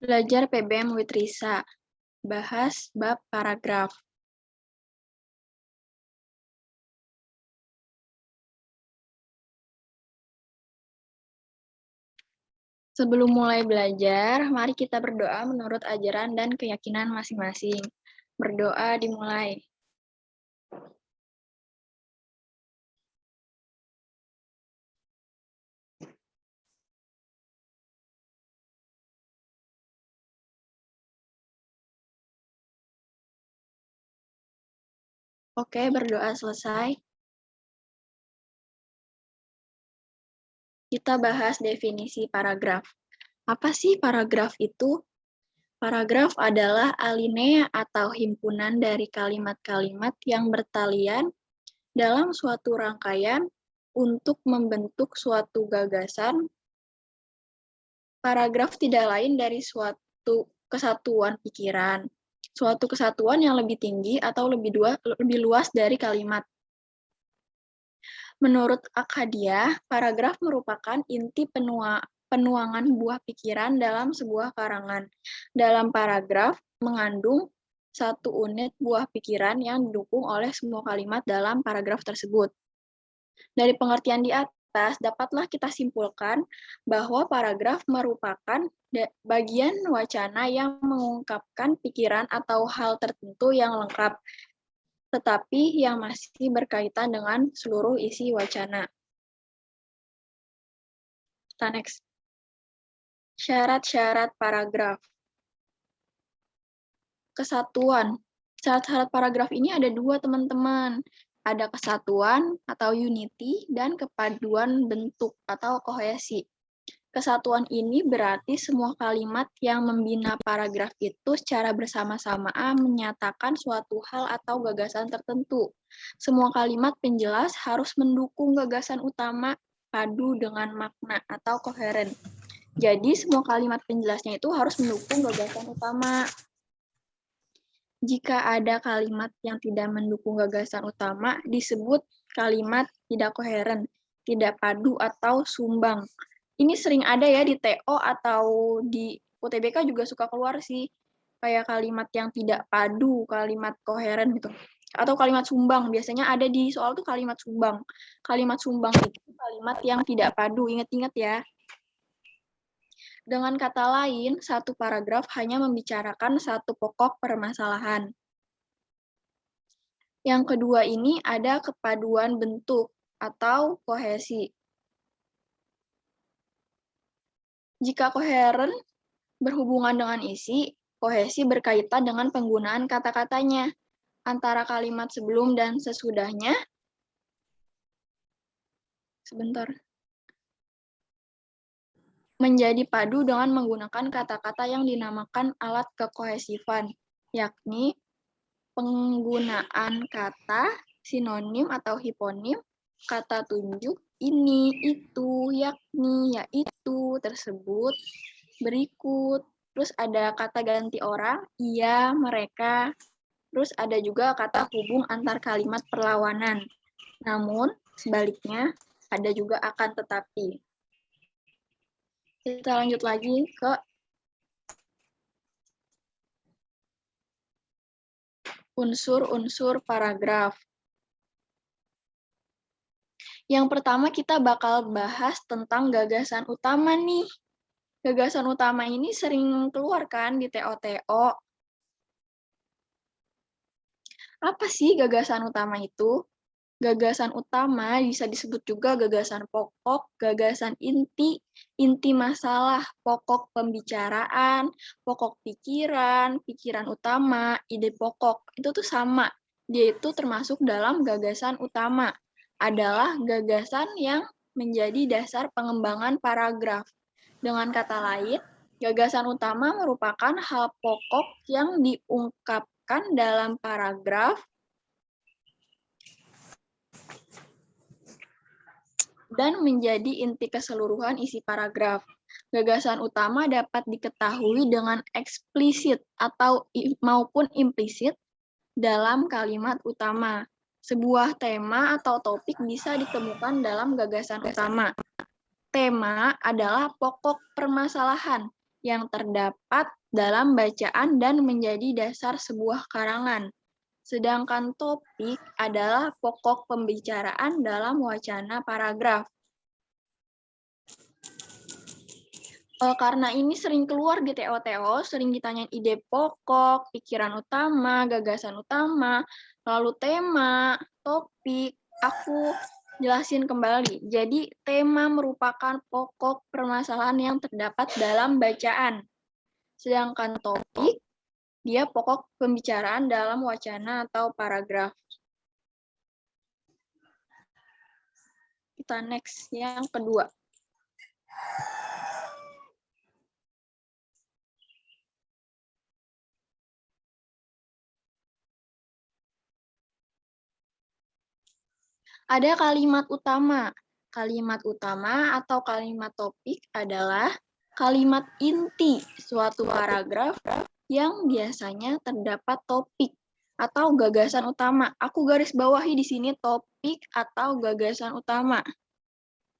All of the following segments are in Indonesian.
Belajar PBM with Risa. Bahas bab paragraf. Sebelum mulai belajar, mari kita berdoa menurut ajaran dan keyakinan masing-masing. Berdoa dimulai. Oke, berdoa selesai. Kita bahas definisi paragraf. Apa sih paragraf itu? Paragraf adalah alinea atau himpunan dari kalimat-kalimat yang bertalian dalam suatu rangkaian untuk membentuk suatu gagasan. Paragraf tidak lain dari suatu kesatuan pikiran, suatu kesatuan yang lebih tinggi atau lebih luas dari kalimat. Menurut Akhadia, paragraf merupakan inti penuangan buah pikiran dalam sebuah karangan. Dalam paragraf mengandung satu unit buah pikiran yang didukung oleh semua kalimat dalam paragraf tersebut. Dari pengertian di atas, dapatlah kita simpulkan bahwa paragraf merupakan bagian wacana yang mengungkapkan pikiran atau hal tertentu yang lengkap, tetapi yang masih berkaitan dengan seluruh isi wacana. Next. Syarat-syarat paragraf. Kesatuan. Syarat-syarat paragraf ini ada dua, teman-teman. Ada kesatuan atau unity dan kepaduan bentuk atau kohesi. Kesatuan ini berarti semua kalimat yang membina paragraf itu secara bersama-sama menyatakan suatu hal atau gagasan tertentu. Semua kalimat penjelas harus mendukung gagasan utama padu dengan makna atau koheren. Jadi semua kalimat penjelasnya itu harus mendukung gagasan utama. Jika ada kalimat yang tidak mendukung gagasan utama, disebut kalimat tidak koheren, tidak padu atau sumbang. Ini sering ada ya di TO atau di UTBK juga suka keluar sih, kayak kalimat yang tidak padu, kalimat koheren gitu. Atau kalimat sumbang, biasanya ada di soal tuh kalimat sumbang. Kalimat sumbang itu kalimat yang tidak padu, ingat-ingat ya. Dengan kata lain, satu paragraf hanya membicarakan satu pokok permasalahan. Yang kedua ini ada kepaduan bentuk atau kohesi. Jika koheren berhubungan dengan isi, kohesi berkaitan dengan penggunaan kata-katanya. Antara kalimat sebelum dan sesudahnya, menjadi padu dengan menggunakan kata-kata yang dinamakan alat kekohesifan, yakni penggunaan kata, sinonim atau hiponim, kata tunjuk, ini, itu, yakni, yaitu, tersebut, berikut. Terus ada kata ganti orang, ia, mereka. Terus ada juga kata hubung antar kalimat perlawanan. Namun, sebaliknya, ada juga akan tetapi. Kita lanjut lagi ke unsur-unsur paragraf. Yang pertama kita bakal bahas tentang gagasan utama nih. Gagasan utama ini sering keluar kan di TO-TO. Apa sih gagasan utama itu? Gagasan utama bisa disebut juga gagasan pokok, gagasan inti, inti masalah, pokok pembicaraan, pokok pikiran, pikiran utama, ide pokok. Itu tuh sama. Dia itu termasuk dalam gagasan utama. Adalah gagasan yang menjadi dasar pengembangan paragraf. Dengan kata lain, gagasan utama merupakan hal pokok yang diungkapkan dalam paragraf dan menjadi inti keseluruhan isi paragraf. Gagasan utama dapat diketahui dengan eksplisit atau maupun implisit dalam kalimat utama. Sebuah tema atau topik bisa ditemukan dalam gagasan utama. Tema adalah pokok permasalahan yang terdapat dalam bacaan dan menjadi dasar sebuah karangan. Sedangkan topik adalah pokok pembicaraan dalam wacana paragraf. Karena ini sering keluar di TO-TO, sering ditanyain ide pokok, pikiran utama, gagasan utama, lalu tema, topik, aku jelasin kembali. Jadi, tema merupakan pokok permasalahan yang terdapat dalam bacaan. Sedangkan topik, dia pokok pembicaraan dalam wacana atau paragraf. Kita next, yang kedua. Ada kalimat utama. Kalimat utama atau kalimat topik adalah kalimat inti suatu paragraf yang biasanya terdapat topik atau gagasan utama. Aku garis bawahi di sini topik atau gagasan utama.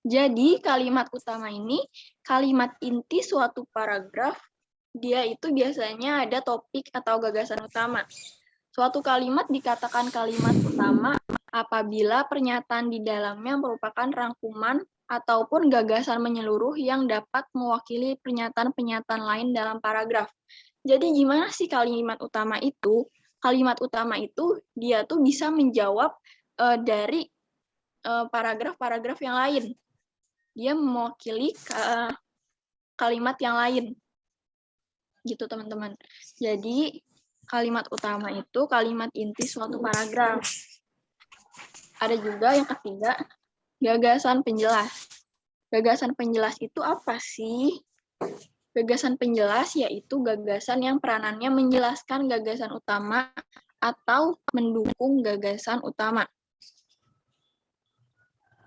Jadi kalimat utama ini kalimat inti suatu paragraf, dia itu biasanya ada topik atau gagasan utama. Suatu kalimat dikatakan kalimat utama apabila pernyataan di dalamnya merupakan rangkuman ataupun gagasan menyeluruh yang dapat mewakili pernyataan-pernyataan lain dalam paragraf. Jadi gimana sih kalimat utama itu? Kalimat utama itu dia tuh bisa menjawab dari paragraf-paragraf yang lain. Dia mewakili kalimat yang lain. Gitu teman-teman. Jadi kalimat utama itu kalimat inti suatu paragraf. Ada juga yang ketiga, gagasan penjelas. Gagasan penjelas itu apa sih? Gagasan penjelas yaitu gagasan yang peranannya menjelaskan gagasan utama atau mendukung gagasan utama.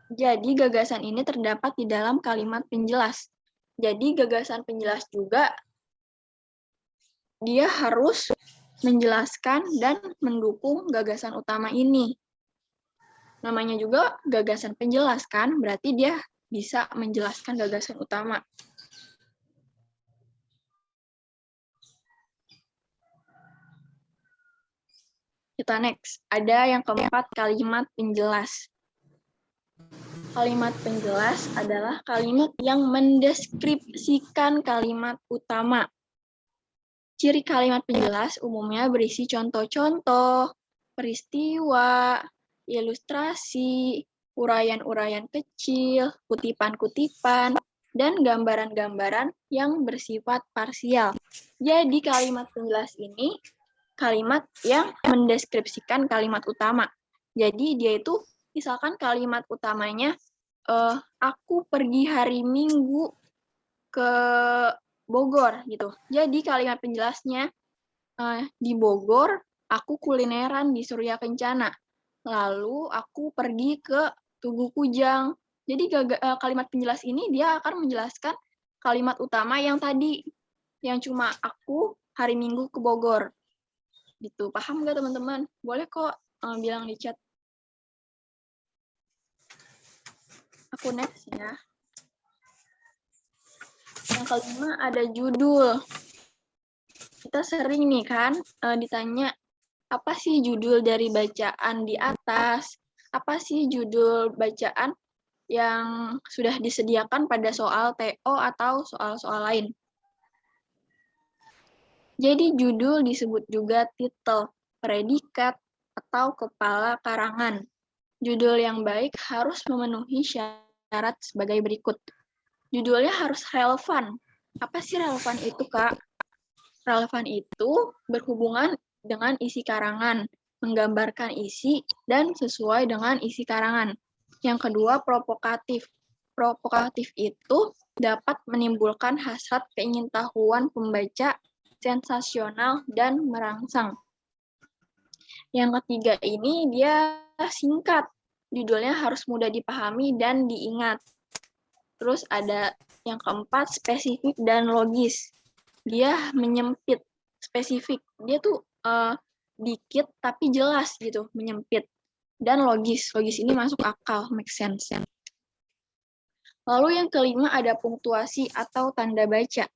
Jadi gagasan ini terdapat di dalam kalimat penjelas. Jadi gagasan penjelas juga dia harus menjelaskan dan mendukung gagasan utama ini. Namanya juga gagasan penjelas kan, berarti dia bisa menjelaskan gagasan utama. Kita next, ada yang keempat kalimat penjelas. Kalimat penjelas adalah kalimat yang mendeskripsikan kalimat utama. Ciri kalimat penjelas umumnya berisi contoh-contoh, peristiwa, ilustrasi, uraian-uraian kecil, kutipan-kutipan, dan gambaran-gambaran yang bersifat parsial. Jadi kalimat penjelas ini kalimat yang mendeskripsikan kalimat utama. Jadi dia itu misalkan kalimat utamanya, aku pergi hari Minggu ke Bogor gitu. Jadi kalimat penjelasnya di Bogor aku kulineran di Surya Kencana. Lalu aku pergi ke Tugu Kujang. Jadi kalimat penjelas ini dia akan menjelaskan kalimat utama yang tadi yang cuma aku hari Minggu ke Bogor. Gitu. Paham nggak teman-teman? Boleh kok bilang di chat. Aku next ya. Yang kelima ada judul. Kita sering nih kan ditanya, apa sih judul dari bacaan di atas? Apa sih judul bacaan yang sudah disediakan pada soal TO atau soal-soal lain? Jadi judul disebut juga titel, predikat, atau kepala karangan. Judul yang baik harus memenuhi syarat sebagai berikut. Judulnya harus relevan. Apa sih relevan itu, Kak? Relevan itu berhubungan dengan isi karangan, menggambarkan isi, dan sesuai dengan isi karangan. Yang kedua, provokatif. Provokatif itu dapat menimbulkan hasrat keingintahuan pembaca, sensasional, dan merangsang. Yang ketiga ini dia singkat. Judulnya harus mudah dipahami dan diingat. Terus ada yang keempat, spesifik dan logis. Dia menyempit, spesifik. Dia tuh dikit tapi jelas gitu, menyempit. Dan logis. Logis ini masuk akal, make sense. Lalu yang kelima ada punktuasi atau tanda baca.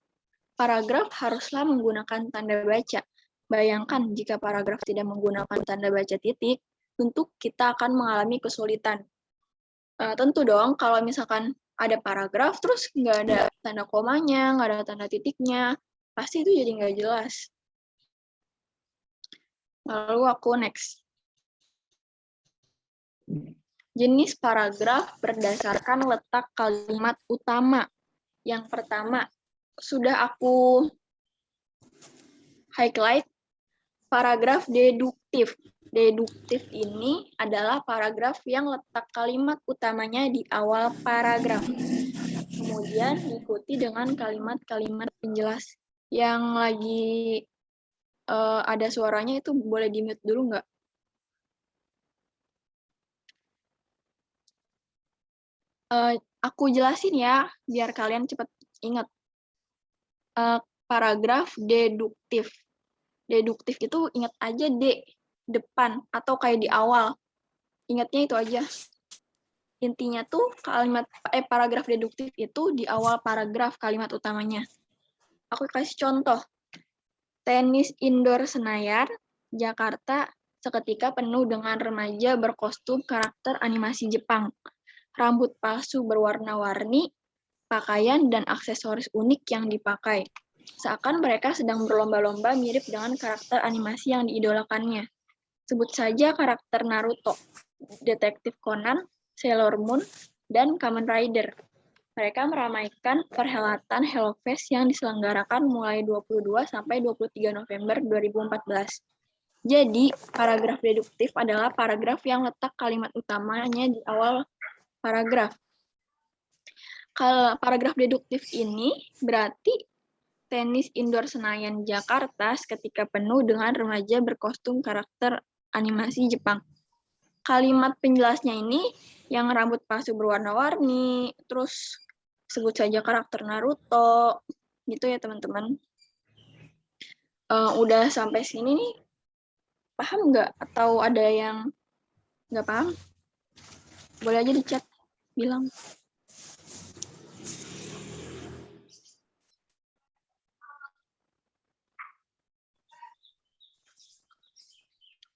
Paragraf haruslah menggunakan tanda baca. Bayangkan jika paragraf tidak menggunakan tanda baca titik, tentu kita akan mengalami kesulitan. Tentu dong, kalau misalkan ada paragraf, terus nggak ada tanda komanya, nggak ada tanda titiknya, pasti itu jadi nggak jelas. Lalu aku next. Jenis paragraf berdasarkan letak kalimat utama. Yang pertama, sudah aku highlight paragraf deduktif. Deduktif ini adalah paragraf yang letak kalimat utamanya di awal paragraf. Kemudian diikuti dengan kalimat-kalimat penjelas. Yang lagi ada suaranya itu boleh di-mute dulu nggak? Aku jelasin ya, biar kalian cepat ingat. Paragraf deduktif. Deduktif itu ingat aja D, depan, atau kayak di awal. Ingatnya itu aja. Intinya tuh paragraf deduktif itu di awal paragraf kalimat utamanya. Aku kasih contoh. Tenis indoor Senayan, Jakarta, seketika penuh dengan remaja berkostum karakter animasi Jepang. Rambut palsu berwarna-warni, pakaian dan aksesoris unik yang dipakai. Seakan mereka sedang berlomba-lomba mirip dengan karakter animasi yang diidolakannya. Sebut saja karakter Naruto, Detektif Conan, Sailor Moon, dan Kamen Rider. Mereka meramaikan perhelatan Hellfest yang diselenggarakan mulai 22 sampai 23 November 2014. Jadi, paragraf deduktif adalah paragraf yang letak kalimat utamanya di awal paragraf. Kalau paragraf deduktif ini berarti tenis indoor Senayan Jakarta seketika penuh dengan remaja berkostum karakter animasi Jepang. Kalimat penjelasnya ini yang rambut palsu berwarna-warni, terus sebut saja karakter Naruto, gitu ya teman-teman. Udah sampai sini nih, paham nggak? Atau ada yang nggak paham? Boleh aja di chat bilang.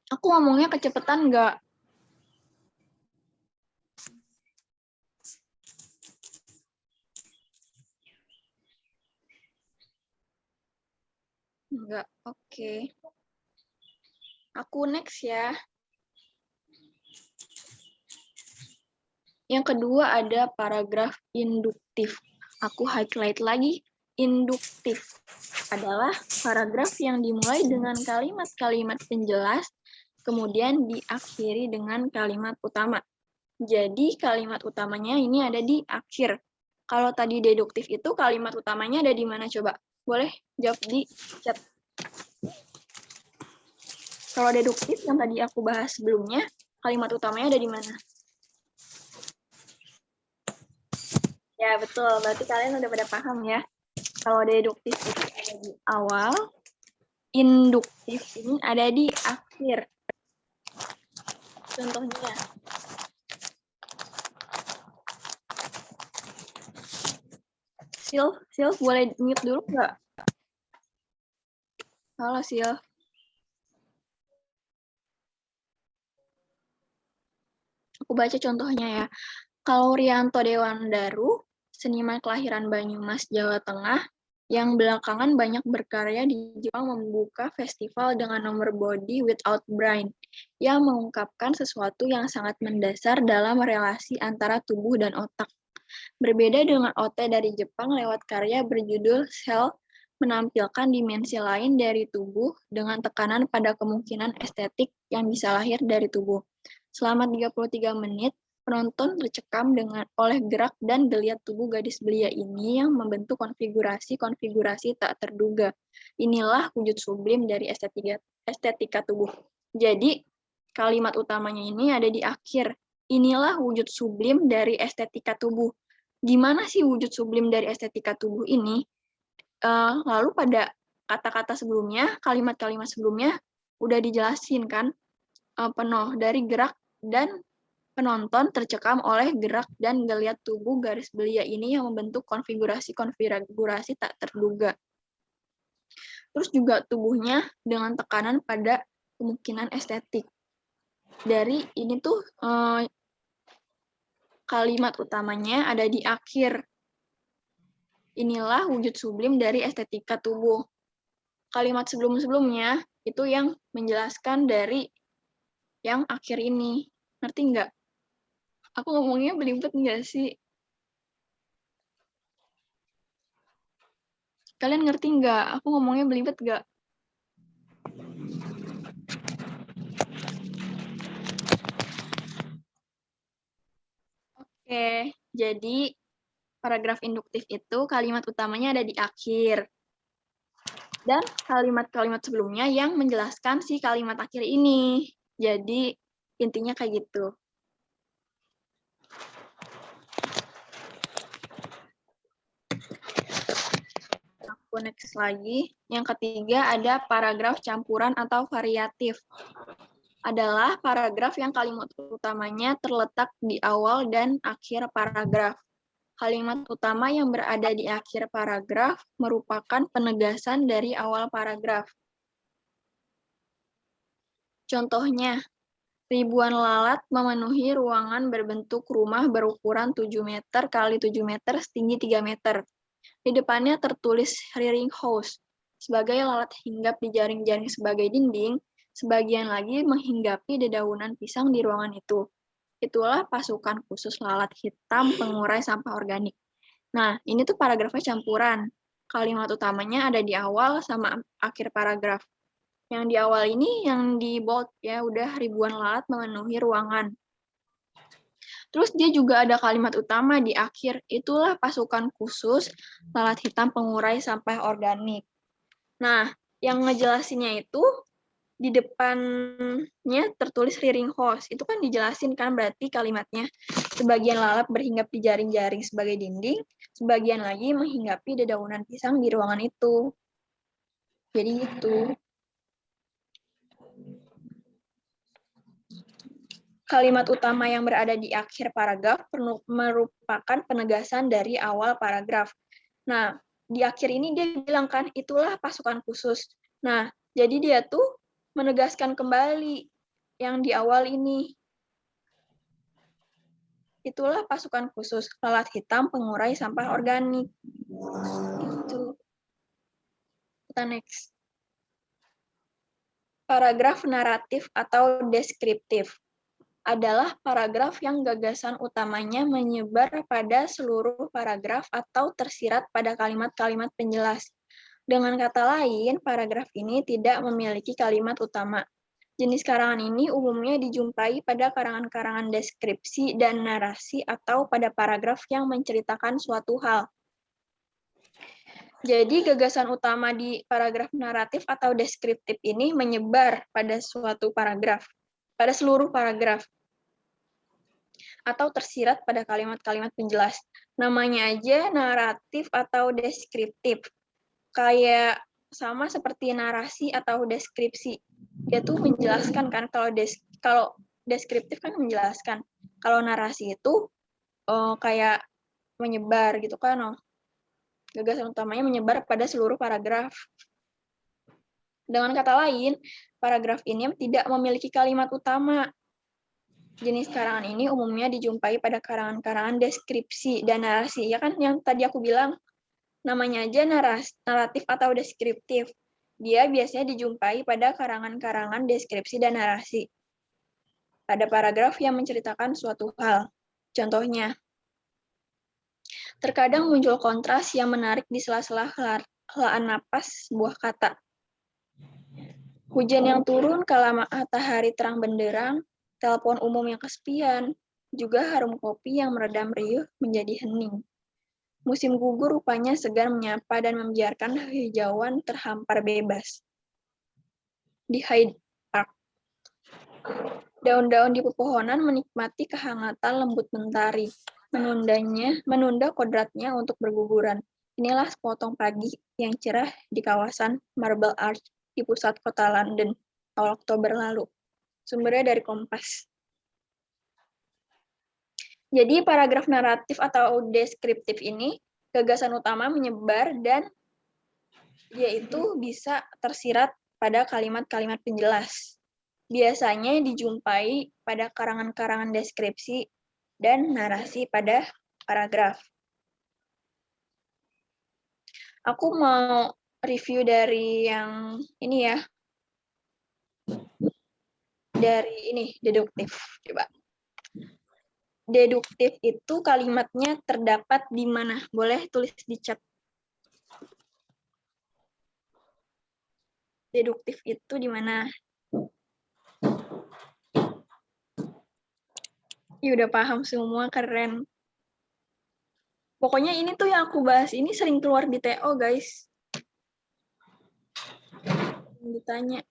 Aku ngomongnya kecepatan nggak? Enggak, oke. Aku next ya. Yang kedua ada paragraf induktif. Aku highlight lagi. Induktif adalah paragraf yang dimulai dengan kalimat-kalimat penjelas, kemudian diakhiri dengan kalimat utama. Jadi kalimat utamanya ini ada di akhir. Kalau tadi deduktif itu kalimat utamanya ada di mana coba? Boleh jawab di chat. Kalau deduktif yang tadi aku bahas sebelumnya, kalimat utamanya ada di mana? Ya, betul. Berarti kalian udah pada paham ya. Kalau deduktif itu ada di awal, induktif ini ada di akhir. Contohnya. Sil, boleh mute dulu nggak? Halo, Sil. Aku baca contohnya ya. Kalau Rianto Dewandaru, seniman kelahiran Banyumas, Jawa Tengah, yang belakangan banyak berkarya di Jepang membuka festival dengan nomor Body Without Brain, yang mengungkapkan sesuatu yang sangat mendasar dalam relasi antara tubuh dan otak. Berbeda dengan OT dari Jepang lewat karya berjudul Cell, menampilkan dimensi lain dari tubuh dengan tekanan pada kemungkinan estetik yang bisa lahir dari tubuh. Selama 33 menit, penonton tercekam oleh gerak dan geliat tubuh gadis belia ini yang membentuk konfigurasi tak terduga. Inilah wujud sublim dari estetika tubuh. Jadi, kalimat utamanya ini ada di akhir. Inilah wujud sublim dari estetika tubuh. Gimana sih wujud sublim dari estetika tubuh ini? Lalu pada kata-kata sebelumnya, kalimat-kalimat sebelumnya, udah dijelasin kan, penuh dari gerak dan penonton tercekam oleh gerak dan geliat tubuh garis belia ini yang membentuk konfigurasi tak terduga. Terus juga tubuhnya dengan tekanan pada kemungkinan estetik. Dari ini tuh kalimat utamanya ada di akhir. Inilah wujud sublim dari estetika tubuh. Kalimat sebelum-sebelumnya itu yang menjelaskan dari yang akhir ini. Ngerti nggak? Aku ngomongnya belibet nggak sih? Kalian ngerti nggak? Aku ngomongnya belibet nggak? Oke, jadi paragraf induktif itu kalimat utamanya ada di akhir. Dan kalimat-kalimat sebelumnya yang menjelaskan si kalimat akhir ini. Jadi intinya kayak gitu. Aku next lagi. Yang ketiga ada paragraf campuran atau variatif. Adalah paragraf yang kalimat utamanya terletak di awal dan akhir paragraf. Kalimat utama yang berada di akhir paragraf merupakan penegasan dari awal paragraf. Contohnya, ribuan lalat memenuhi ruangan berbentuk rumah berukuran 7 meter kali 7 meter setinggi 3 meter. Di depannya tertulis rearing house. Sebagai lalat hinggap di jaring-jaring sebagai dinding, sebagian lagi menghinggapi dedaunan pisang di ruangan itu. Itulah pasukan khusus lalat hitam pengurai sampah organik. Nah, ini tuh paragrafnya campuran. Kalimat utamanya ada di awal sama akhir paragraf. Yang di awal ini yang di bold ya, udah ribuan lalat memenuhi ruangan. Terus dia juga ada kalimat utama di akhir, itulah pasukan khusus lalat hitam pengurai sampah organik. Nah, yang ngejelasinnya itu di depannya tertulis rearing house. Itu kan dijelasin kan berarti kalimatnya. Sebagian lalat berhinggap di jaring-jaring sebagai dinding, sebagian lagi menghinggapi dedaunan pisang di ruangan itu. Jadi itu. Kalimat utama yang berada di akhir paragraf merupakan penegasan dari awal paragraf. Nah, di akhir ini dia bilang kan, itulah pasukan khusus. Nah, jadi dia tuh menegaskan kembali yang di awal ini. Itulah pasukan khusus lalat hitam pengurai sampah organik. Itu. Kita next. Paragraf naratif atau deskriptif adalah paragraf yang gagasan utamanya menyebar pada seluruh paragraf atau tersirat pada kalimat-kalimat penjelas. Dengan kata lain, paragraf ini tidak memiliki kalimat utama. Jenis karangan ini umumnya dijumpai pada karangan-karangan deskripsi dan narasi atau pada paragraf yang menceritakan suatu hal. Jadi gagasan utama di paragraf naratif atau deskriptif ini menyebar pada suatu paragraf, pada seluruh paragraf, atau tersirat pada kalimat-kalimat penjelas. Namanya aja naratif atau deskriptif. Kayak sama seperti narasi atau deskripsi. Dia tuh menjelaskan kan, kalau deskriptif kan menjelaskan. Kalau narasi itu kayak menyebar gitu kan. Gagasan utamanya menyebar pada seluruh paragraf. Dengan kata lain, paragraf ini tidak memiliki kalimat utama. Jenis karangan ini umumnya dijumpai pada karangan-karangan deskripsi dan narasi. Ya kan yang tadi aku bilang, namanya aja naratif atau deskriptif. Dia biasanya dijumpai pada karangan-karangan deskripsi dan narasi. Pada paragraf yang menceritakan suatu hal. Contohnya, terkadang muncul kontras yang menarik di sela-sela helaan napas sebuah kata. Hujan yang turun kala matahari terang benderang, telepon umum yang kesepian, juga harum kopi yang meredam riuh menjadi hening. Musim gugur rupanya segar menyapa dan membiarkan hijauan terhampar bebas. Di Hyde Park, daun-daun di pepohonan menikmati kehangatan lembut mentari, menunda kodratnya untuk berguguran. Inilah sepotong pagi yang cerah di kawasan Marble Arch di pusat kota London awal Oktober lalu. Sumbernya dari Kompas. Jadi paragraf naratif atau deskriptif ini gagasan utama menyebar dan Dia itu bisa tersirat pada kalimat-kalimat penjelas. Biasanya dijumpai pada karangan-karangan deskripsi dan narasi pada paragraf. Aku mau review dari yang ini ya. Dari ini, deduktif. Coba. Deduktif itu kalimatnya terdapat di mana? Boleh tulis di chat. Deduktif itu di mana? Ya udah paham semua, keren. Pokoknya ini tuh yang aku bahas ini sering keluar di TO, guys. Ditanya.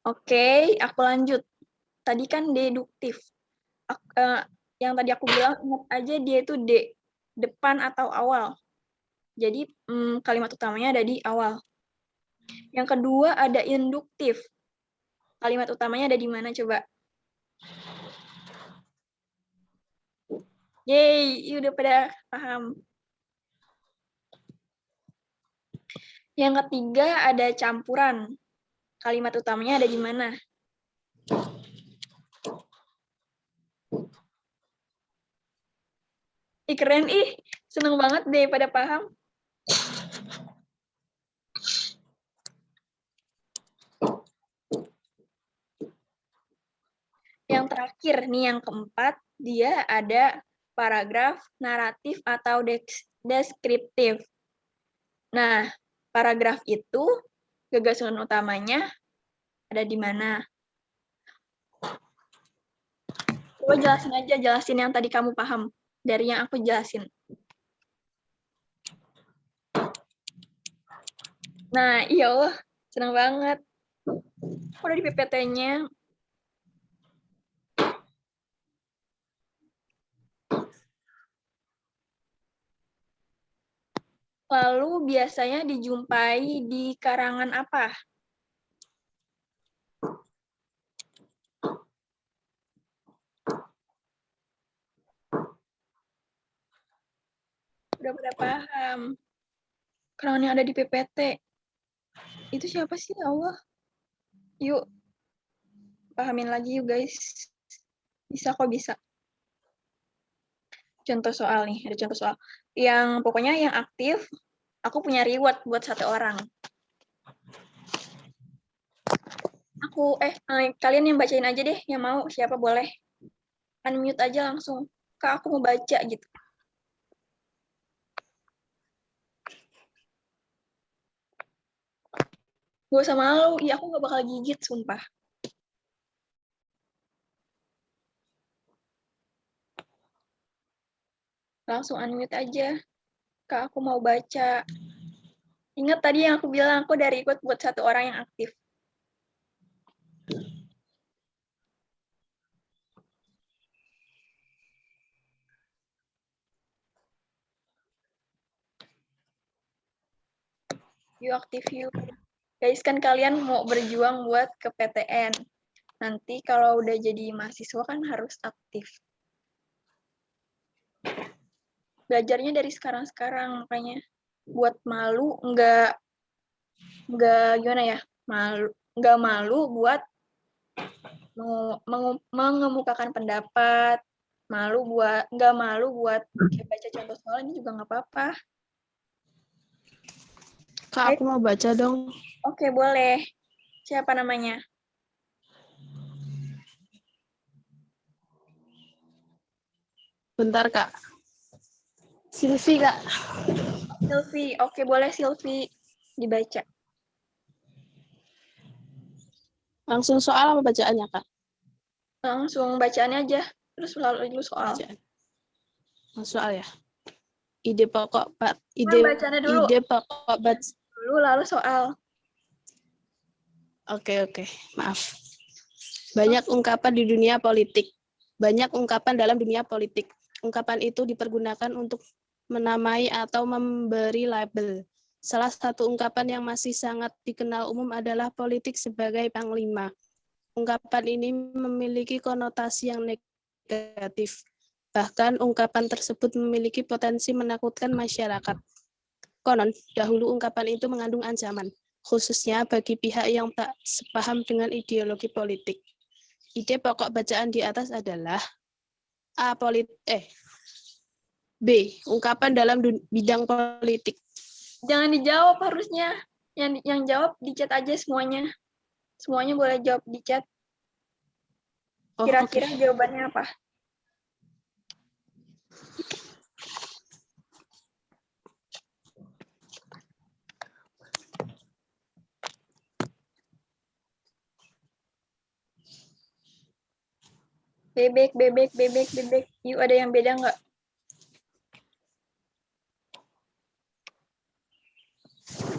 Oke, aku lanjut. Tadi kan deduktif. Yang tadi aku bilang, ingat aja dia itu depan atau awal. Jadi kalimat utamanya ada di awal. Yang kedua ada induktif. Kalimat utamanya ada di mana coba? Yeay, udah pada paham. Yang ketiga ada campuran. Kalimat utamanya ada di mana? Ih, keren ih. Seneng banget deh pada paham. Yang terakhir nih, yang keempat, dia ada paragraf, naratif, atau deskriptif. Nah, paragraf itu gagasan utamanya ada di mana? Coba jelasin yang tadi kamu paham dari yang aku jelasin. Nah, iya Allah, senang banget. Udah di PPT-nya. Lalu biasanya dijumpai di karangan apa? Udah pada paham. Karangan yang ada di PPT. Itu siapa sih, ya Allah? Yuk, pahamin lagi yuk guys. Bisa kok, bisa. Contoh soal nih, ada contoh soal. Yang pokoknya yang aktif, aku punya reward buat 1 orang. Kalian yang bacain aja deh, yang mau, siapa boleh. Unmute aja langsung. Kak, aku mau baca gitu. Gak usah malu, iya aku gak bakal gigit, sumpah. Langsung unmute aja. Kak, aku mau baca. Ingat tadi yang aku bilang, aku dari ikut buat 1 orang yang aktif. Yuk aktif yuk. Guys, kan kalian mau berjuang buat ke PTN. Nanti kalau udah jadi mahasiswa kan harus aktif. Belajarnya dari sekarang-sekarang, makanya buat malu nggak gimana ya, nggak malu buat mengemukakan pendapat, nggak malu buat baca contoh soal ini juga nggak apa-apa. Kak, aku mau baca dong. Oke, boleh. Siapa namanya? Bentar, Kak. Silvi, Kak. Silvi. Oke, boleh Silvi dibaca. Langsung soal apa bacaannya, Kak? Langsung bacaannya aja. Terus lalu soal. Bacaan. Soal ya. Ide pokok Bacaannya dulu. Ide pokok Dulu lalu soal. Oke. Maaf. Banyak ungkapan di dunia politik. Banyak ungkapan dalam dunia politik. Ungkapan itu dipergunakan untuk menamai atau memberi label. Salah satu ungkapan yang masih sangat dikenal umum adalah politik sebagai panglima. Ungkapan ini memiliki konotasi yang negatif. Bahkan ungkapan tersebut memiliki potensi menakutkan masyarakat. Konon, dahulu ungkapan itu mengandung ancaman, khususnya bagi pihak yang tak sepaham dengan ideologi politik. Ide pokok bacaan di atas adalah B. Ungkapan dalam bidang politik. Jangan dijawab harusnya. Yang jawab di chat aja semuanya. Semuanya boleh jawab di chat. Oh, Kira-kira oke. jawabannya apa? Bebek, bebek, bebek, bebek. Yuk, ada yang beda nggak?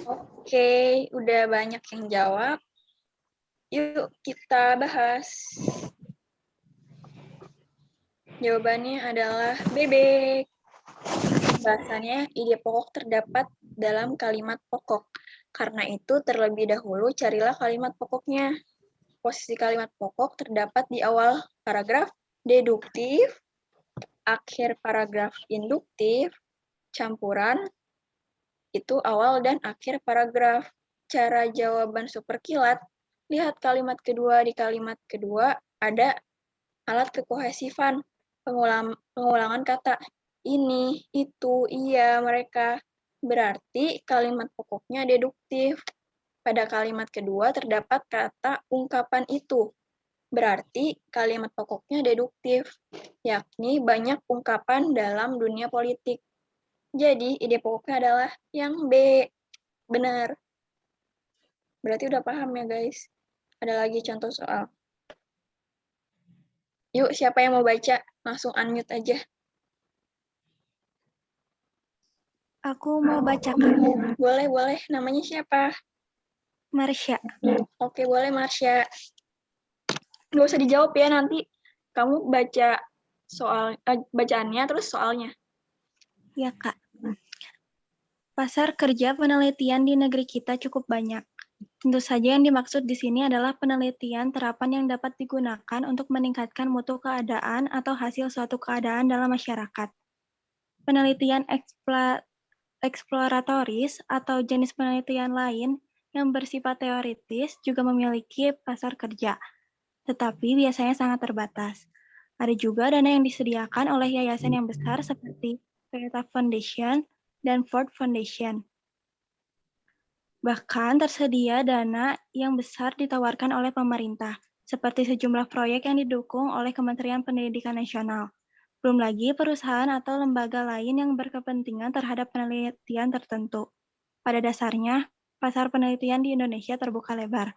Oke, udah banyak yang jawab. Yuk, kita bahas. Jawabannya adalah bebek. Bahasanya, ide pokok terdapat dalam kalimat pokok. Karena itu, terlebih dahulu carilah kalimat pokoknya. Posisi kalimat pokok terdapat di awal paragraf deduktif, akhir paragraf induktif, campuran, itu awal dan akhir paragraf. Cara jawaban super kilat, lihat kalimat kedua. Di kalimat kedua ada alat kekohesifan, pengulangan kata ini, itu, iya, mereka. Berarti kalimat pokoknya deduktif. Pada kalimat kedua terdapat kata ungkapan itu. Berarti kalimat pokoknya deduktif, yakni banyak ungkapan dalam dunia politik. Jadi ide pokoknya adalah yang B. Benar. Berarti udah paham ya guys. Ada lagi contoh soal. Yuk, siapa yang mau baca? Langsung unmute aja. Aku mau bacakan. Boleh, boleh. Namanya siapa? Marsha. Oke, boleh Marsha. Nggak usah dijawab ya, nanti kamu baca bacaannya terus soalnya. Ya, Kak. Pasar kerja penelitian di negeri kita cukup banyak. Tentu saja yang dimaksud di sini adalah penelitian terapan yang dapat digunakan untuk meningkatkan mutu keadaan atau hasil suatu keadaan dalam masyarakat. Penelitian eksploratoris atau jenis penelitian lain yang bersifat teoritis juga memiliki pasar kerja, tetapi biasanya sangat terbatas. Ada juga dana yang disediakan oleh yayasan yang besar seperti Toyota Foundation dan Ford Foundation. Bahkan tersedia dana yang besar ditawarkan oleh pemerintah, seperti sejumlah proyek yang didukung oleh Kementerian Pendidikan Nasional. Belum lagi perusahaan atau lembaga lain yang berkepentingan terhadap penelitian tertentu. Pada dasarnya, pasar penelitian di Indonesia terbuka lebar.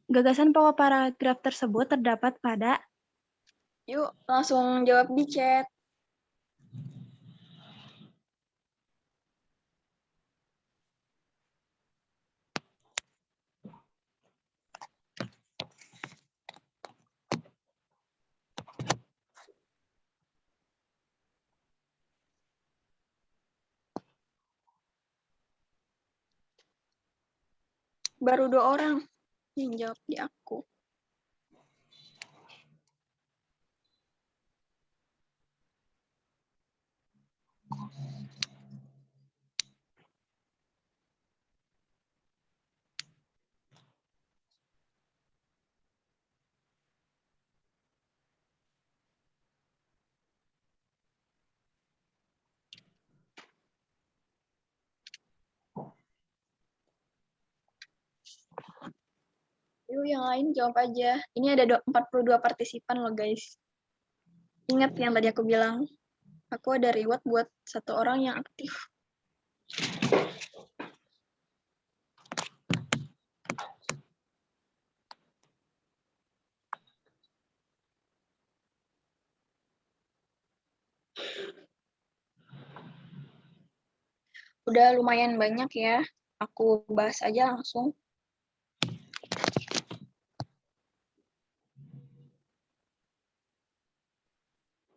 Gagasan pokok paragraf tersebut terdapat pada. Yuk, langsung jawab di chat. Baru 2 orang yang jawab di aku. Yuk, yang lain jawab aja. Ini ada 42 partisipan loh, guys. Ingat yang tadi aku bilang, aku ada reward buat 1 orang yang aktif. Udah lumayan banyak ya. Aku bahas aja langsung.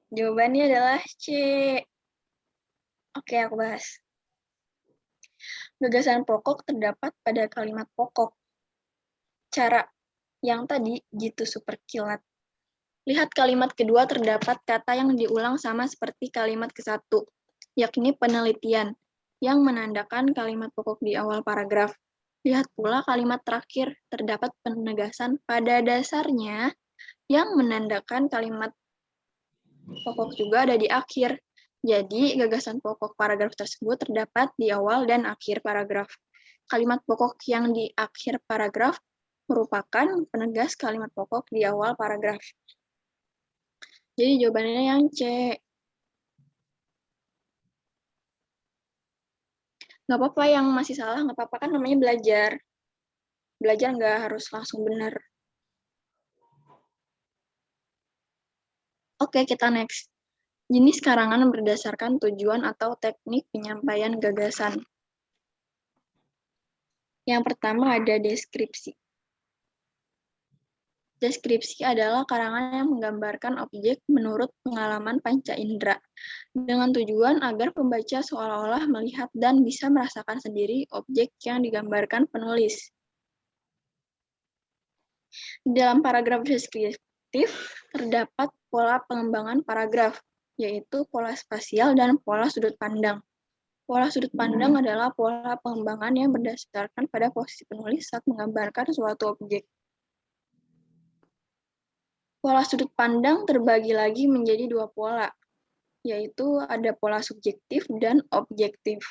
Jawabannya adalah C. Oke, aku bahas. Gagasan pokok terdapat pada kalimat pokok. Cara yang tadi gitu super kilat. Lihat kalimat kedua terdapat kata yang diulang sama seperti kalimat ke-1, yakni penelitian. yang menandakan kalimat pokok di awal paragraf. Lihat pula kalimat terakhir, terdapat penegasan pada dasarnya yang menandakan kalimat pokok juga ada di akhir. Jadi, gagasan pokok paragraf tersebut terdapat di awal dan akhir paragraf. Kalimat pokok yang di akhir paragraf merupakan penegas kalimat pokok di awal paragraf. Jadi, jawabannya yang C. Nggak apa-apa yang masih salah, nggak apa-apa, kan namanya belajar. Belajar nggak harus langsung benar. Oke, kita next. Jenis karangan berdasarkan tujuan atau teknik penyampaian gagasan. Yang pertama ada deskripsi. Deskripsi adalah karangan yang menggambarkan objek menurut pengalaman panca indera, dengan tujuan agar pembaca seolah-olah melihat dan bisa merasakan sendiri objek yang digambarkan penulis. Di dalam paragraf deskriptif, terdapat pola pengembangan paragraf, yaitu pola spasial dan pola sudut pandang. Pola sudut pandang adalah pola pengembangan yang berdasarkan pada posisi penulis saat menggambarkan suatu objek. Pola sudut pandang terbagi lagi menjadi dua pola, yaitu ada pola subjektif dan objektif.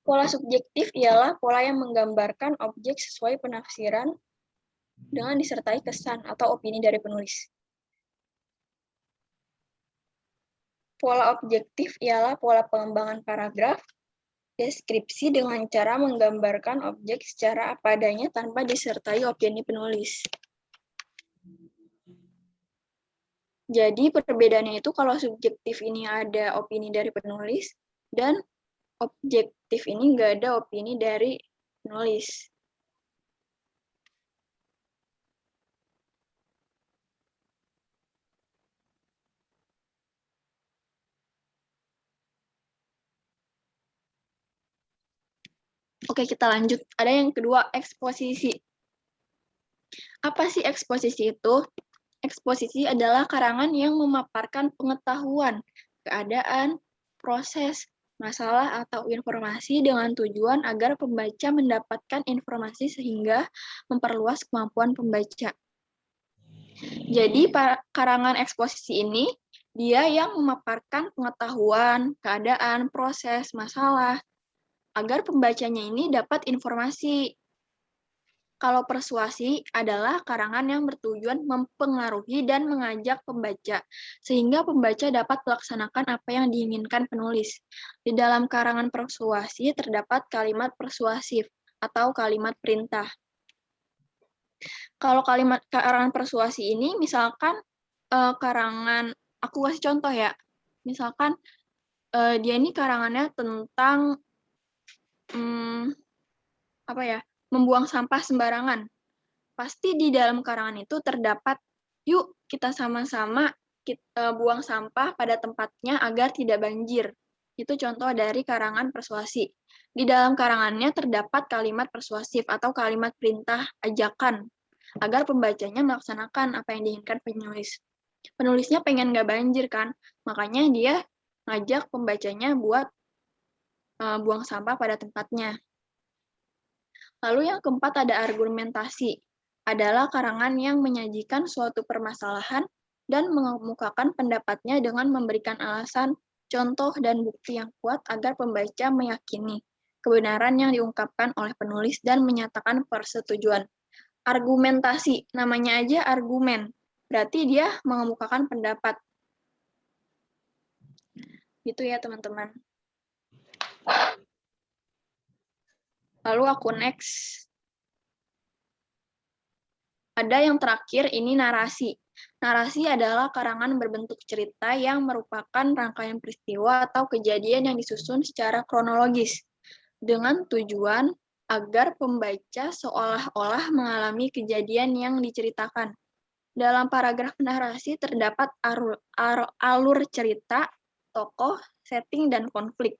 Pola subjektif ialah pola yang menggambarkan objek sesuai penafsiran dengan disertai kesan atau opini dari penulis. Pola objektif ialah pola pengembangan paragraf, deskripsi dengan cara menggambarkan objek secara apa adanya tanpa disertai opini penulis. Jadi perbedaannya itu kalau subjektif ini ada opini dari penulis dan objektif ini nggak ada opini dari penulis. Oke, kita lanjut. Ada yang kedua, eksposisi. Apa sih eksposisi itu? Eksposisi adalah karangan yang memaparkan pengetahuan, keadaan, proses, masalah, atau informasi dengan tujuan agar pembaca mendapatkan informasi sehingga memperluas kemampuan pembaca. Jadi, karangan eksposisi ini, dia yang memaparkan pengetahuan, keadaan, proses, masalah, agar pembacanya ini dapat informasi. Kalau persuasi adalah karangan yang bertujuan mempengaruhi dan mengajak pembaca, sehingga pembaca dapat melaksanakan apa yang diinginkan penulis. Di dalam karangan persuasi terdapat kalimat persuasif atau kalimat perintah. Kalau karangan persuasi ini, misalkan karangan, aku kasih contoh ya, misalkan dia ini karangannya tentang membuang sampah sembarangan. Pasti di dalam karangan itu terdapat, yuk kita sama-sama buang sampah pada tempatnya agar tidak banjir. Itu contoh dari karangan persuasi. Di dalam karangannya terdapat kalimat persuasif atau kalimat perintah ajakan, agar pembacanya melaksanakan apa yang diinginkan penulis. Penulisnya pengen nggak banjir kan, makanya dia ngajak pembacanya buat buang sampah pada tempatnya. Lalu yang keempat ada argumentasi, adalah karangan yang menyajikan suatu permasalahan dan mengemukakan pendapatnya dengan memberikan alasan, contoh, dan bukti yang kuat agar pembaca meyakini kebenaran yang diungkapkan oleh penulis dan menyatakan persetujuan. Argumentasi, namanya aja argumen, berarti dia mengemukakan pendapat. Gitu ya teman-teman. Lalu aku next. Ada yang terakhir, ini narasi. Narasi adalah karangan berbentuk cerita yang merupakan rangkaian peristiwa atau kejadian yang disusun secara kronologis, dengan tujuan agar pembaca seolah-olah mengalami kejadian yang diceritakan. Dalam paragraf narasi terdapat alur cerita, tokoh, setting, dan konflik.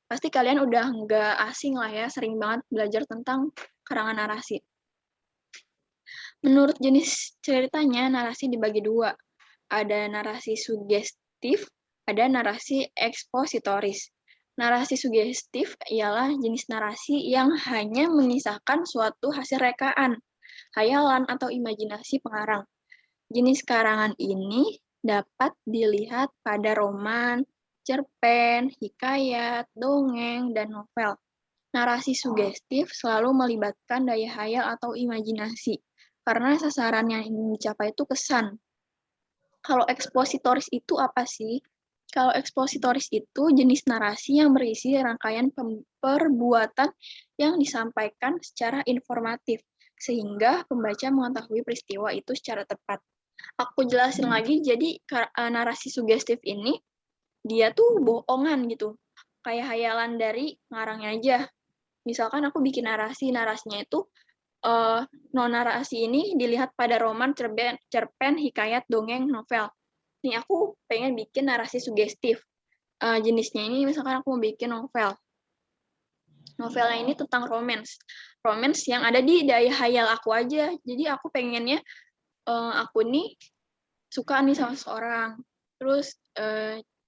Pasti kalian udah nggak asing lah ya, sering banget belajar tentang karangan narasi. Menurut jenis ceritanya, narasi dibagi dua. Ada narasi sugestif ada narasi ekspositoris. Narasi sugestif ialah jenis narasi yang hanya mengisahkan suatu hasil rekaan, hayalan, atau imajinasi pengarang. Jenis karangan ini dapat dilihat pada roman, cerpen, hikayat, dongeng, dan novel. Narasi sugestif selalu melibatkan daya hayal atau imajinasi, karena sasaran yang ingin dicapai itu kesan. Kalau ekspositoris itu apa sih? Kalau ekspositoris itu jenis narasi yang berisi rangkaian perbuatan yang disampaikan secara informatif, sehingga pembaca mengetahui peristiwa itu secara tepat. Aku jelasin lagi, jadi narasi sugestif ini, dia tuh bohongan gitu. Kayak hayalan dari ngarangnya aja. Misalkan aku bikin narasinya itu, non-narasi ini dilihat pada roman, cerpen, hikayat, dongeng, novel. Nih, aku pengen bikin narasi sugestif. Jenisnya ini, misalkan aku mau bikin novel. Novelnya ini tentang romance. Romance yang ada di daya hayal aku aja. Jadi aku pengennya, aku nih suka nih sama seseorang. Terus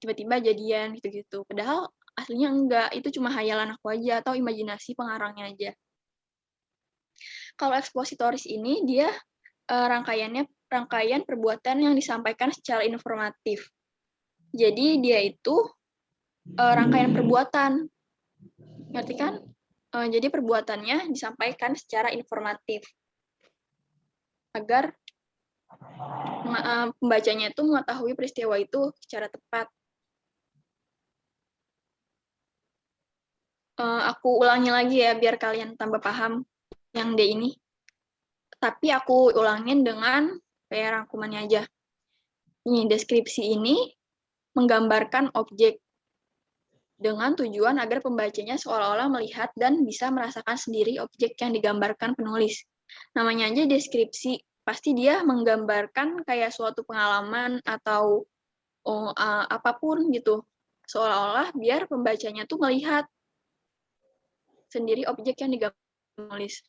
tiba-tiba jadian gitu-gitu. Padahal aslinya enggak. Itu cuma hayalan aku aja atau imajinasi pengarangnya aja. Kalau ekspositoris ini, dia rangkaian perbuatan yang disampaikan secara informatif. Jadi dia itu rangkaian perbuatan, ngerti kan? Jadi perbuatannya disampaikan secara informatif agar pembacanya itu mengetahui peristiwa itu secara tepat. Aku ulangi lagi ya biar kalian tambah paham yang D ini. Tapi aku ulangin dengan kayak rangkumannya aja. Ini deskripsi ini menggambarkan objek dengan tujuan agar pembacanya seolah-olah melihat dan bisa merasakan sendiri objek yang digambarkan penulis. Namanya aja deskripsi, pasti dia menggambarkan kayak suatu pengalaman atau apapun gitu. Seolah-olah biar pembacanya tuh melihat sendiri objek yang digambarkan penulis.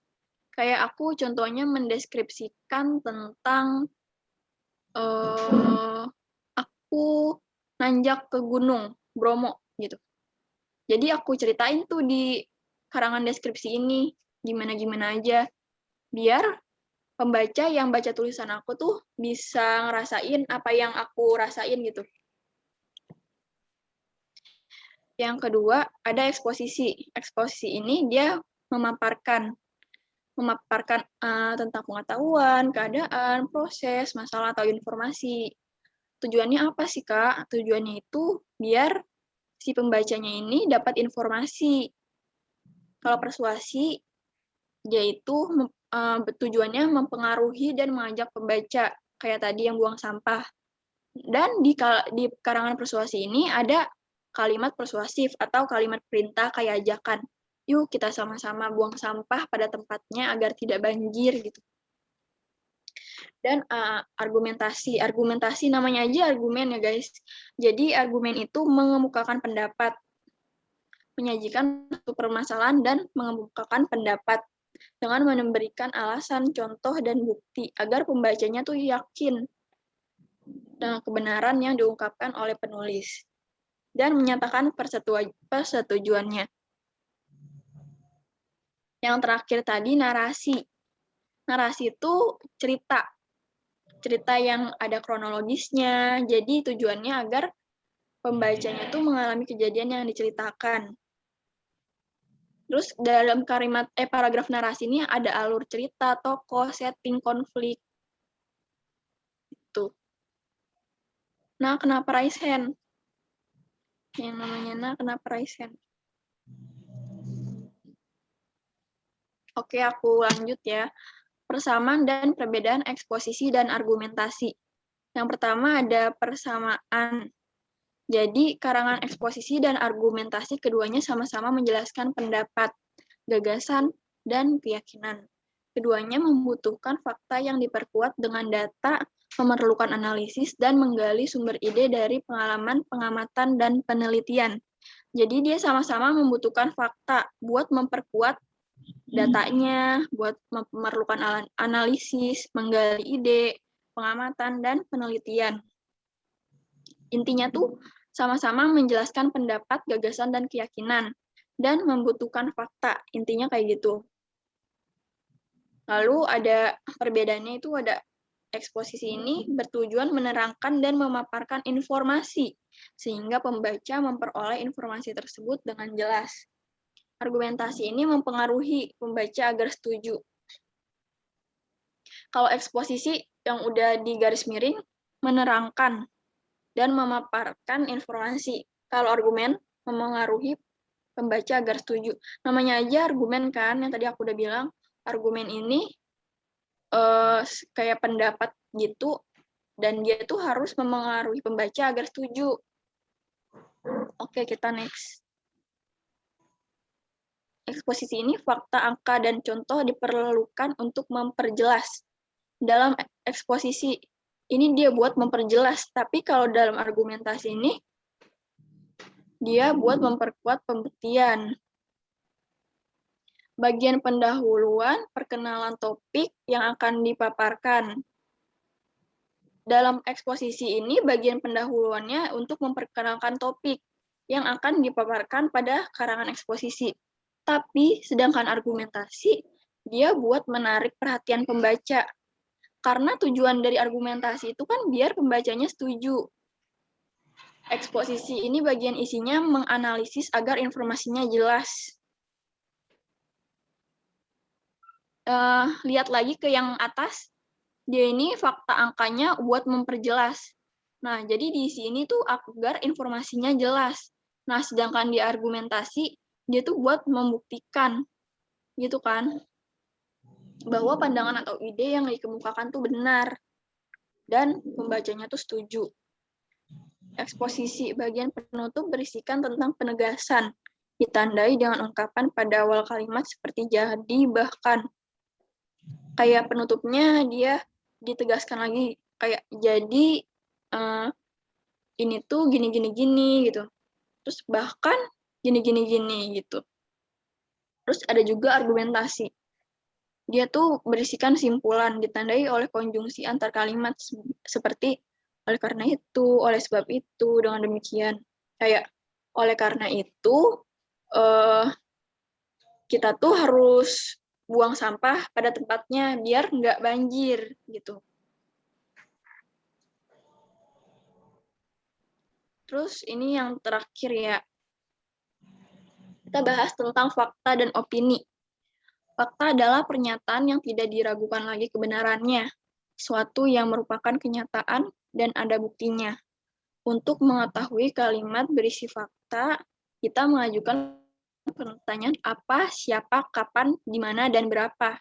Kayak aku contohnya mendeskripsikan tentang aku nanjak ke gunung Bromo gitu. Jadi aku ceritain tuh di karangan deskripsi ini gimana-gimana aja biar pembaca yang baca tulisan aku tuh bisa ngerasain apa yang aku rasain gitu. Yang kedua ada eksposisi. Eksposisi ini dia memaparkan tentang pengetahuan, keadaan, proses, masalah, atau informasi. Tujuannya apa sih, Kak? Tujuannya itu biar si pembacanya ini dapat informasi. Kalau persuasi, dia itu tujuannya mempengaruhi dan mengajak pembaca, kayak tadi yang buang sampah. Dan di karangan persuasi ini ada kalimat persuasif atau kalimat perintah kayak ajakan. Yuk kita sama-sama buang sampah pada tempatnya agar tidak banjir gitu. Dan argumentasi namanya aja argumen ya guys. Jadi argumen itu mengemukakan pendapat, menyajikan satu permasalahan dan mengemukakan pendapat dengan memberikan alasan, contoh, dan bukti agar pembacanya tuh yakin dengan kebenaran yang diungkapkan oleh penulis dan menyatakan persetujuannya. Yang terakhir tadi narasi. Narasi itu cerita yang ada kronologisnya. Jadi tujuannya agar pembacanya itu mengalami kejadian yang diceritakan. Terus dalam paragraf narasi ini ada alur cerita, tokoh, setting, konflik. Itu. Nah, kenapa raise hand? Yang namanya kenapa raise hand? Oke, aku lanjut ya. Persamaan dan perbedaan eksposisi dan argumentasi. Yang pertama ada persamaan. Jadi, karangan eksposisi dan argumentasi keduanya sama-sama menjelaskan pendapat, gagasan, dan keyakinan. Keduanya membutuhkan fakta yang diperkuat dengan data, memerlukan analisis, dan menggali sumber ide dari pengalaman, pengamatan, dan penelitian. Jadi, dia sama-sama membutuhkan fakta buat memperkuat datanya, buat memerlukan analisis, menggali ide, pengamatan, dan penelitian. Intinya tuh sama-sama menjelaskan pendapat, gagasan, dan keyakinan, dan membutuhkan fakta. Intinya kayak gitu. Lalu ada perbedaannya itu ada eksposisi ini bertujuan menerangkan dan memaparkan informasi, sehingga pembaca memperoleh informasi tersebut dengan jelas. Argumentasi ini mempengaruhi pembaca agar setuju. Kalau eksposisi yang udah di garis miring, menerangkan dan memaparkan informasi. Kalau argumen, mempengaruhi pembaca agar setuju. Namanya aja argumen kan, yang tadi aku udah bilang, argumen ini kayak pendapat gitu, dan dia tuh harus mempengaruhi pembaca agar setuju. Oke, kita next. Eksposisi ini fakta, angka, dan contoh diperlukan untuk memperjelas. Dalam eksposisi ini dia buat memperjelas, tapi kalau dalam argumentasi ini dia buat memperkuat pembuktian. Bagian pendahuluan, perkenalan topik yang akan dipaparkan. Dalam eksposisi ini, bagian pendahuluannya untuk memperkenalkan topik yang akan dipaparkan pada karangan eksposisi. Tapi, sedangkan argumentasi, dia buat menarik perhatian pembaca. Karena tujuan dari argumentasi itu kan biar pembacanya setuju. Eksposisi ini bagian isinya menganalisis agar informasinya jelas. Lihat lagi ke yang atas, dia ini fakta angkanya buat memperjelas. Nah, jadi di sini tuh agar informasinya jelas. Nah, sedangkan di argumentasi, dia tuh buat membuktikan, gitu kan, bahwa pandangan atau ide yang dikemukakan tuh benar, dan pembacanya tuh setuju. Eksposisi bagian penutup berisikan tentang penegasan, ditandai dengan ungkapan pada awal kalimat seperti jadi, bahkan. Kayak penutupnya dia ditegaskan lagi, kayak jadi ini tuh gini gitu. Terus bahkan gini gitu. Terus ada juga argumentasi. Dia tuh berisikan simpulan ditandai oleh konjungsi antar kalimat seperti oleh karena itu, oleh sebab itu, dengan demikian. Kayak oleh karena itu kita tuh harus buang sampah pada tempatnya biar nggak banjir gitu. Terus ini yang terakhir ya, kita bahas tentang fakta dan opini. Fakta adalah pernyataan yang tidak diragukan lagi kebenarannya, suatu yang merupakan kenyataan dan ada buktinya. Untuk mengetahui kalimat berisi fakta, kita mengajukan pertanyaan apa, siapa, kapan, di mana, dan berapa.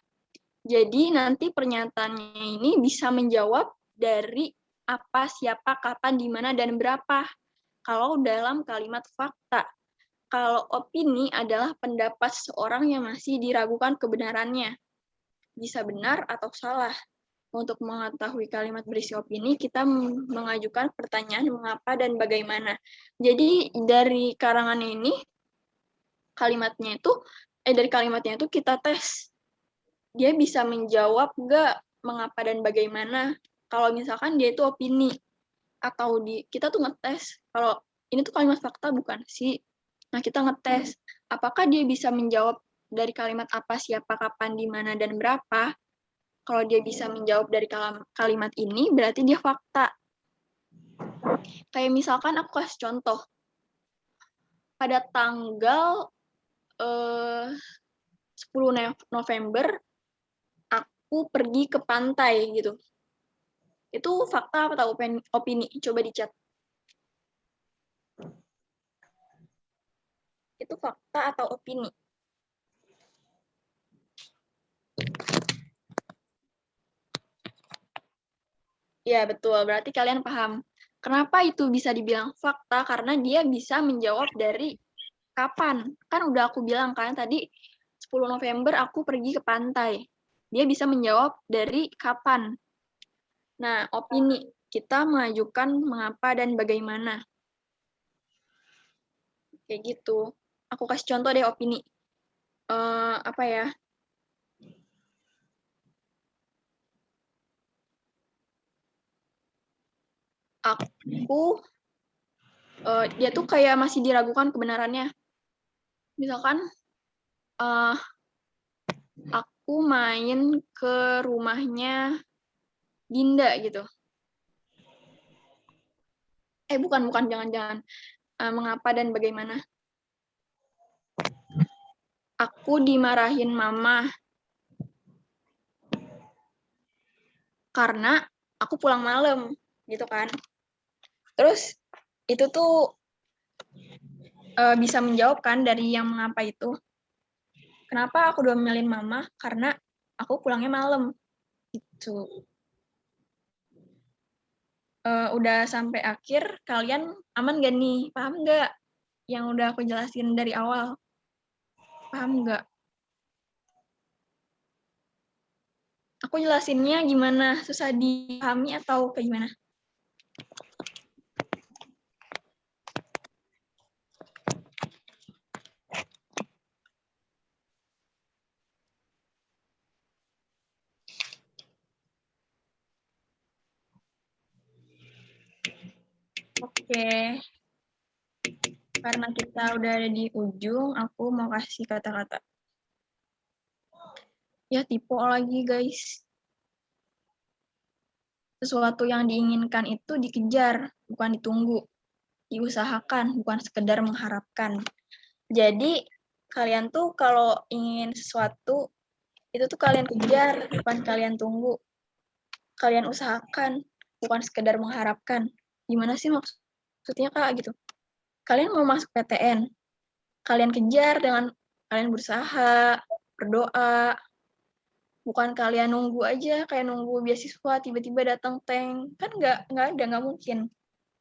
Jadi nanti pernyataannya ini bisa menjawab dari apa, siapa, kapan, di mana, dan berapa. Kalau dalam kalimat fakta. Kalau opini adalah pendapat seseorang yang masih diragukan kebenarannya. Bisa benar atau salah. Untuk mengetahui kalimat berisi opini, kita mengajukan pertanyaan mengapa dan bagaimana. Jadi dari karangan ini, dari kalimatnya itu kita tes. Dia bisa menjawab nggak mengapa dan bagaimana. Kalau misalkan dia itu opini. Atau kita tuh ngetes, kalau ini tuh kalimat fakta bukan sih. Nah, kita ngetes, apakah dia bisa menjawab dari kalimat apa, siapa, kapan, di mana, dan berapa. Kalau dia bisa menjawab dari kalimat ini, berarti dia fakta. Kayak misalkan aku kasih contoh. Pada tanggal 10 November, aku pergi ke pantai gitu. Itu fakta atau opini? Coba dicat. Itu fakta atau opini? Ya, betul. Berarti kalian paham. Kenapa itu bisa dibilang fakta? Karena dia bisa menjawab dari kapan. Kan udah aku bilang kan tadi 10 November aku pergi ke pantai. Dia bisa menjawab dari kapan. Nah, opini. Kita mengajukan mengapa dan bagaimana. Kayak gitu. Aku kasih contoh deh opini. Apa ya? Aku dia tuh kayak masih diragukan kebenarannya. Misalkan aku main ke rumahnya Dinda gitu. Bukan, jangan-jangan. Mengapa dan bagaimana? Aku dimarahin mama karena aku pulang malam, gitu kan. Terus itu tuh bisa menjawabkan dari yang mengapa itu. Kenapa aku diomelin mama? Karena aku pulangnya malam. Gitu. Udah sampai akhir, kalian aman gak nih? Paham nggak yang udah aku jelasin dari awal? Paham nggak? Aku jelasinnya gimana? Susah dipahami atau kayak gimana? Oke. Karena kita udah ada di ujung, aku mau kasih kata-kata. Ya, tipe lagi, guys. Sesuatu yang diinginkan itu dikejar, bukan ditunggu. Diusahakan, bukan sekedar mengharapkan. Jadi, kalian tuh kalau ingin sesuatu, itu tuh kalian kejar, bukan kalian tunggu. Kalian usahakan, bukan sekedar mengharapkan. Gimana sih maksudnya, Kak, gitu? Kalian mau masuk PTN, kalian kejar dengan kalian berusaha, berdoa, bukan kalian nunggu aja, kayak nunggu beasiswa tiba-tiba datang tank, kan nggak ada, nggak mungkin.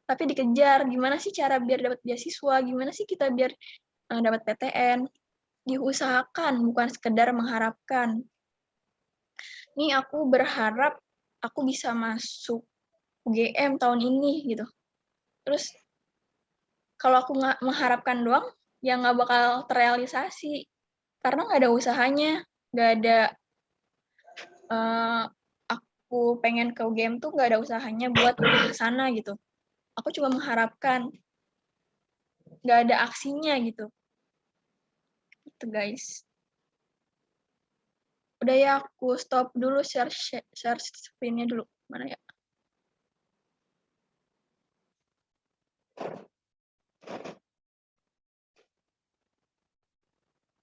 Tapi dikejar, gimana sih cara biar dapat beasiswa, gimana sih kita biar dapat PTN, diusahakan, bukan sekedar mengharapkan. Nih aku berharap aku bisa masuk UGM tahun ini, gitu. Terus, kalau aku nggak mengharapkan doang, ya nggak bakal terrealisasi. Karena nggak ada usahanya, nggak ada aku pengen ke UGM tuh nggak ada usahanya buat ke sana gitu. Aku cuma mengharapkan, nggak ada aksinya gitu. Itu guys. Udah ya, aku stop dulu share screen-nya dulu. Mana ya?